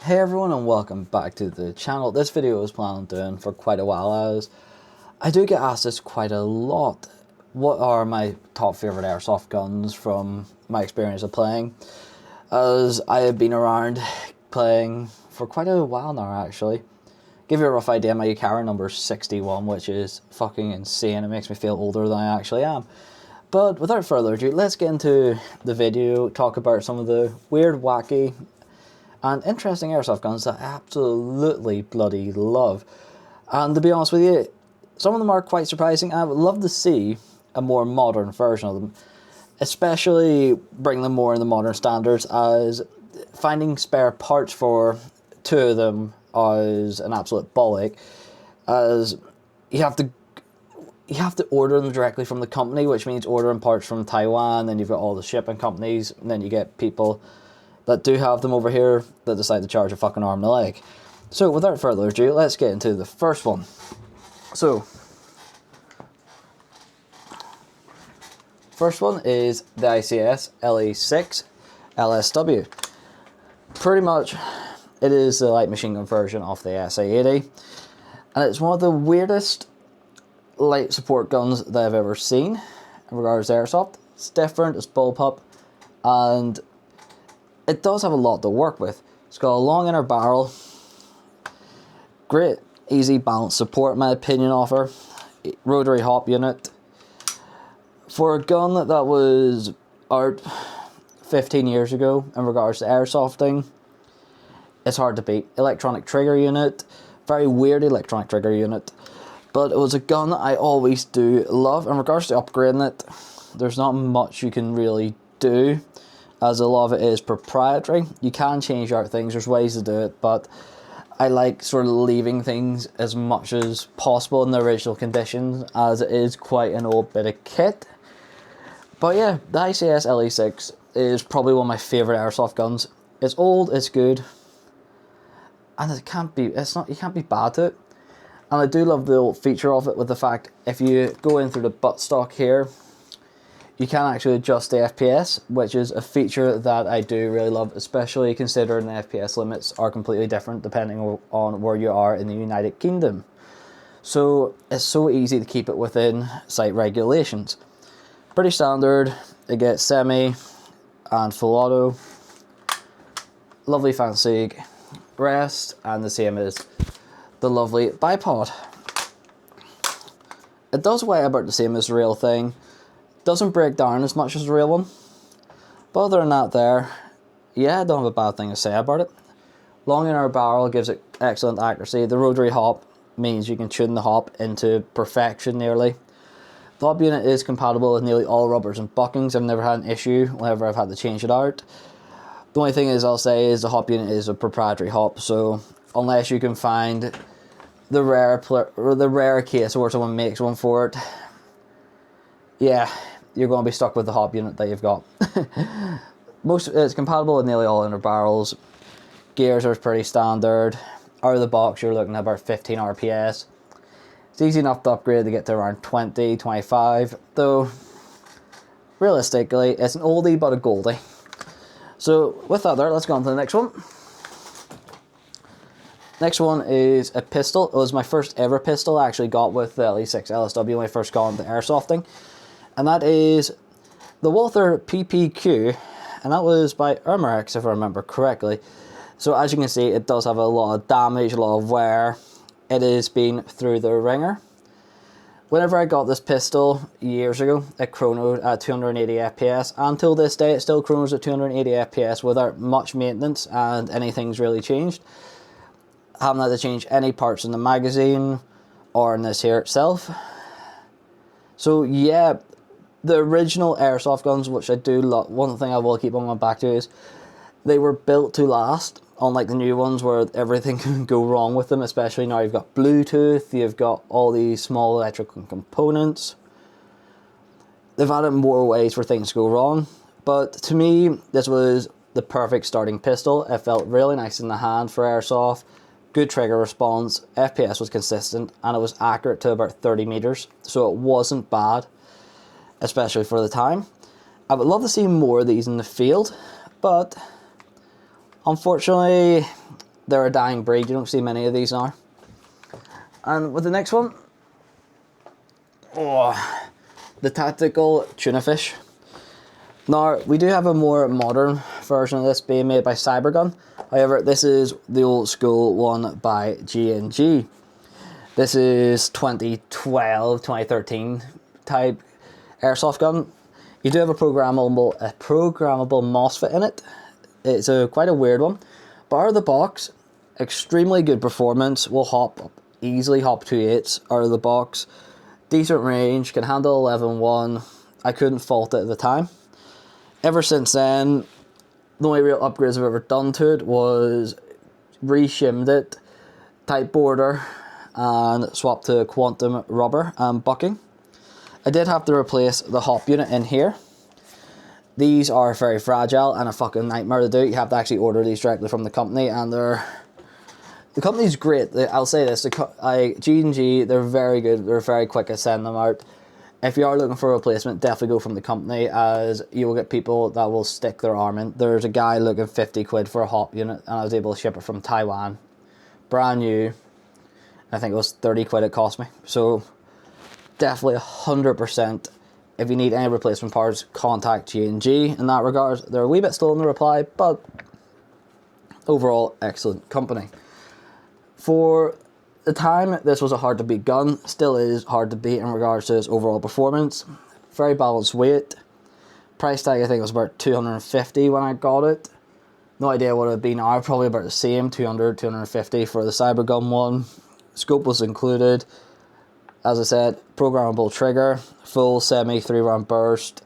Hey everyone and welcome back to the channel. This video I was planning on doing for quite a while as I do get asked this quite a lot. What are my top favourite airsoft guns from my experience of playing? As I have been around playing for quite a while now actually. Give you a rough idea, my UCARA number is 61, which is fucking insane. It makes me feel older than I actually am. But without further ado, let's get into the video, talk about some of the weird, wacky and interesting airsoft guns that I absolutely bloody love. And to be honest with you, some of them are quite surprising. I would love to see a more modern version of them, especially bring them more in the modern standards, as finding spare parts for two of them is an absolute bollock, as you have to order them directly from the company, which means ordering parts from Taiwan, then you've got all the shipping companies, and then you get people that do have them over here that decide to charge a fucking arm and a leg. So without further ado, let's get into the first one. So, first one is the ICS LE6 LSW. Pretty much, it is the light machine gun version of the SA80, and it's one of the weirdest light support guns that I've ever seen in regards to airsoft. It's different, it's bullpup, and it does have a lot to work with. It's got a long inner barrel, great easy balanced support in my opinion of her, rotary hop unit. For a gun that was out 15 years ago in regards to airsofting, it's hard to beat. Electronic trigger unit, very weird electronic trigger unit, but it was a gun that I always do love. In regards to upgrading it, there's not much you can really do, as a lot of it is proprietary. You can change out things, there's ways to do it, but I like sort of leaving things as much as possible in the original conditions, as it is quite an old bit of kit. But yeah, the ICS LE6 is probably one of my favourite airsoft guns. It's old, it's good, and you can't be bad to it. And I do love the old feature of it with the fact, if you go in through the buttstock here, you can actually adjust the FPS, which is a feature that I do really love, especially considering the FPS limits are completely different depending on where you are in the United Kingdom. So it's so easy to keep it within site regulations. Pretty standard, it gets semi and full auto, lovely fancy rest, and the same as the lovely bipod. It does weigh about the same as the real thing. Doesn't break down as much as the real one, but other than that yeah, I don't have a bad thing to say about it. Long inner barrel gives it excellent accuracy. The rotary hop means you can tune the hop into perfection nearly. The hop unit is compatible with nearly all rubbers and buckings. I've never had an issue whenever I've had to change it out. The only thing I'll say is the hop unit is a proprietary hop, so unless you can find the rare case where someone makes one for it, yeah, you're going to be stuck with the hop unit that you've got. It's compatible with nearly all inner barrels. Gears are pretty standard. Out of the box, you're looking at about 15 RPS. It's easy enough to upgrade to get to around 20, 25, though realistically, it's an oldie but a goldie. So with that let's go on to the next one. Next one is a pistol. It was my first ever pistol I actually got with the LE6 LSW when I first got into airsofting. And that is the Walther PPQ, and that was by Irmarex if I remember correctly. So as you can see, it does have a lot of damage, a lot of wear. It has been through the ringer. Whenever I got this pistol years ago, it chronoed at 280 FPS. Until this day, it still chronos at 280 FPS without much maintenance, and anything's really changed. I haven't had to change any parts in the magazine or in this here itself. So yeah, the original airsoft guns, which I do love, one thing I will keep on going back to is they were built to last, unlike the new ones where everything can go wrong with them, especially now you've got Bluetooth, you've got all these small electrical components. They've added more ways for things to go wrong, but to me, this was the perfect starting pistol. It felt really nice in the hand for airsoft, good trigger response, FPS was consistent, and it was accurate to about 30 meters, so it wasn't bad, especially for the time. I would love to see more of these in the field, but unfortunately They're a dying breed, you don't see many of these now. And with the next one, the tactical tuna fish. Now, we do have a more modern version of this being made by Cybergun. However, this is the old school one by G&G. This is 2012, 2013 type airsoft gun. You do have a programmable MOSFET in it. It's quite a weird one. But out of the box, extremely good performance. Will easily hop 2.8s out of the box. Decent range, can handle 11.1. I couldn't fault it at the time. Ever since then, the only real upgrades I've ever done to it was re-shimmed it, type border, and swapped to quantum rubber and bucking. I did have to replace the hop unit in here. These are very fragile and a fucking nightmare to do. You have to actually order these directly from the company, and the company's great. I'll say this, G&G, they're very good. They're very quick at sending them out. If you are looking for a replacement, definitely go from the company, as you will get people that will stick their arm in. There's a guy looking 50 quid for a hop unit, and I was able to ship it from Taiwan. Brand new. I think it was 30 quid it cost me. So definitely 100%. If you need any replacement parts, contact G&G in that regard. They're a wee bit slow in the reply, but overall, excellent company. For the time, this was a hard to beat gun. Still is hard to beat in regards to its overall performance. Very balanced weight. Price tag, I think, was about 250 when I got it. No idea what it would be now. Probably about the same, 200, 250 for the Cybergun one. Scope was included. As I said, programmable trigger, full semi 3-round burst.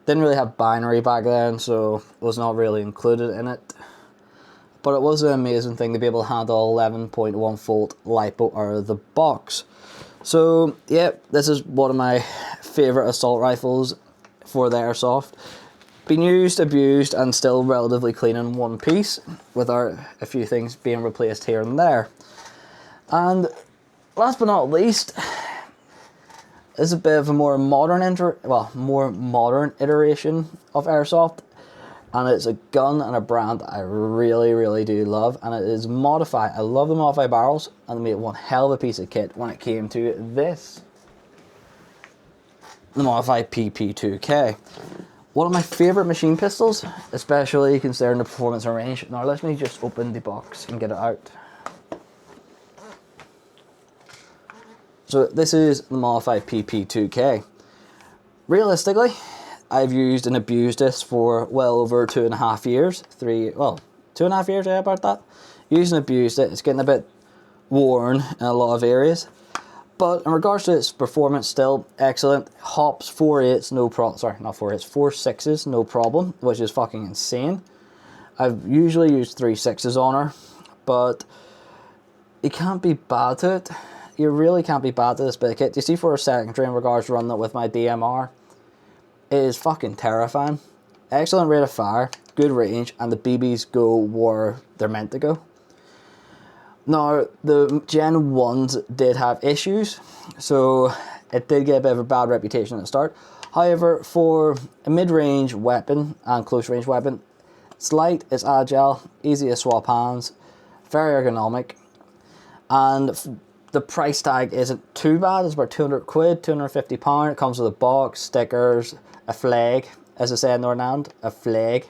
Didn't really have binary back then, so was not really included in it. But it was an amazing thing to be able to handle 11.1 volt LiPo out of the box. So yeah, this is one of my favourite assault rifles for the airsoft. Been used, abused, and still relatively clean in one piece, without a few things being replaced here and there. And last but not least, is a bit of a more modern iteration of airsoft, and it's a gun and a brand I really, really do love, and it is modified. I love the modified barrels, and they made one hell of a piece of kit when it came to this, the modified PP2K. One of my favourite machine pistols, especially considering the performance and range. Now let me just open the box and get it out. So this is the modified PP2K. Realistically, I've used and abused this for well over 2.5 years. 2.5 years, yeah, about that. Used and abused it. It's getting a bit worn in a lot of areas. But in regards to its performance, still excellent. Hops 4.8s, no problem. Sorry, not 4.8s, 4.6s, no problem, which is fucking insane. I've usually used 3.6s on her, but you can't be bad to it. You really can't be bad to this bit of kit. You see, for a secondary in regards to running it with my DMR, it is fucking terrifying. Excellent rate of fire, good range, and the BBs go where they're meant to go. Now, the Gen 1s did have issues, so it did get a bit of a bad reputation at the start. However, for a mid-range weapon and close-range weapon, it's light, it's agile, easy to swap hands, very ergonomic, and the price tag isn't too bad. It's about 200 quid, £250. It comes with a box, stickers, a flag, as I say in Northern Ireland, a flag,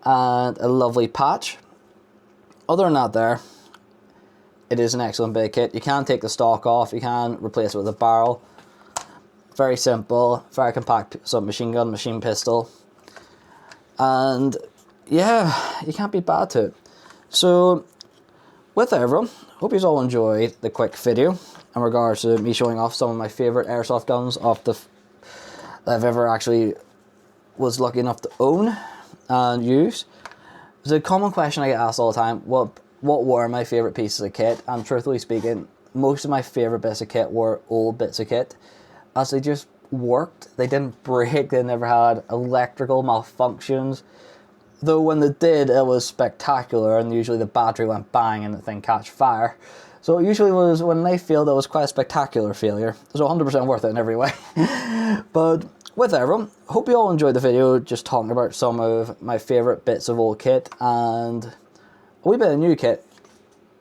and a lovely patch. Other than that there, it is an excellent bit of kit. You can take the stock off, you can replace it with a barrel. Very simple, very compact submachine gun, machine pistol. And yeah, you can't be bad to it. So, with that, everyone, hope you all enjoyed the quick video in regards to me showing off some of my favourite airsoft guns that I've ever actually was lucky enough to own and use. It's a common question I get asked all the time, what were my favourite pieces of kit? And truthfully speaking, most of my favourite bits of kit were old bits of kit, as they just worked. They didn't break, they never had electrical malfunctions. Though when they did, it was spectacular, and usually the battery went bang and the thing catch fire. So it usually was, when they failed, it was quite a spectacular failure. So 100% worth it in every way. But with that, everyone, hope you all enjoyed the video, just talking about some of my favourite bits of old kit and a wee bit of new kit.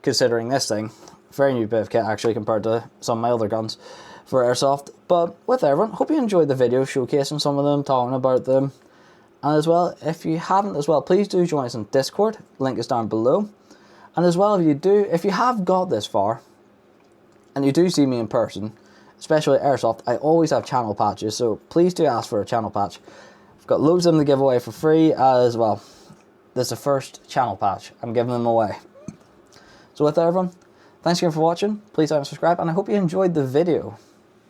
considering this thing. Very new bit of kit actually compared to some of my other guns for Airsoft. But with everyone, hope you enjoyed the video showcasing some of them, talking about them. And as well, if you haven't as well, please do join us on Discord. Link is down below. And as well, if you have got this far, and you do see me in person, especially at Airsoft, I always have channel patches, so please do ask for a channel patch. I've got loads of them to give away for free as well. This is the first channel patch. I'm giving them away. So with that, everyone, thanks again for watching. Please like and subscribe, and I hope you enjoyed the video.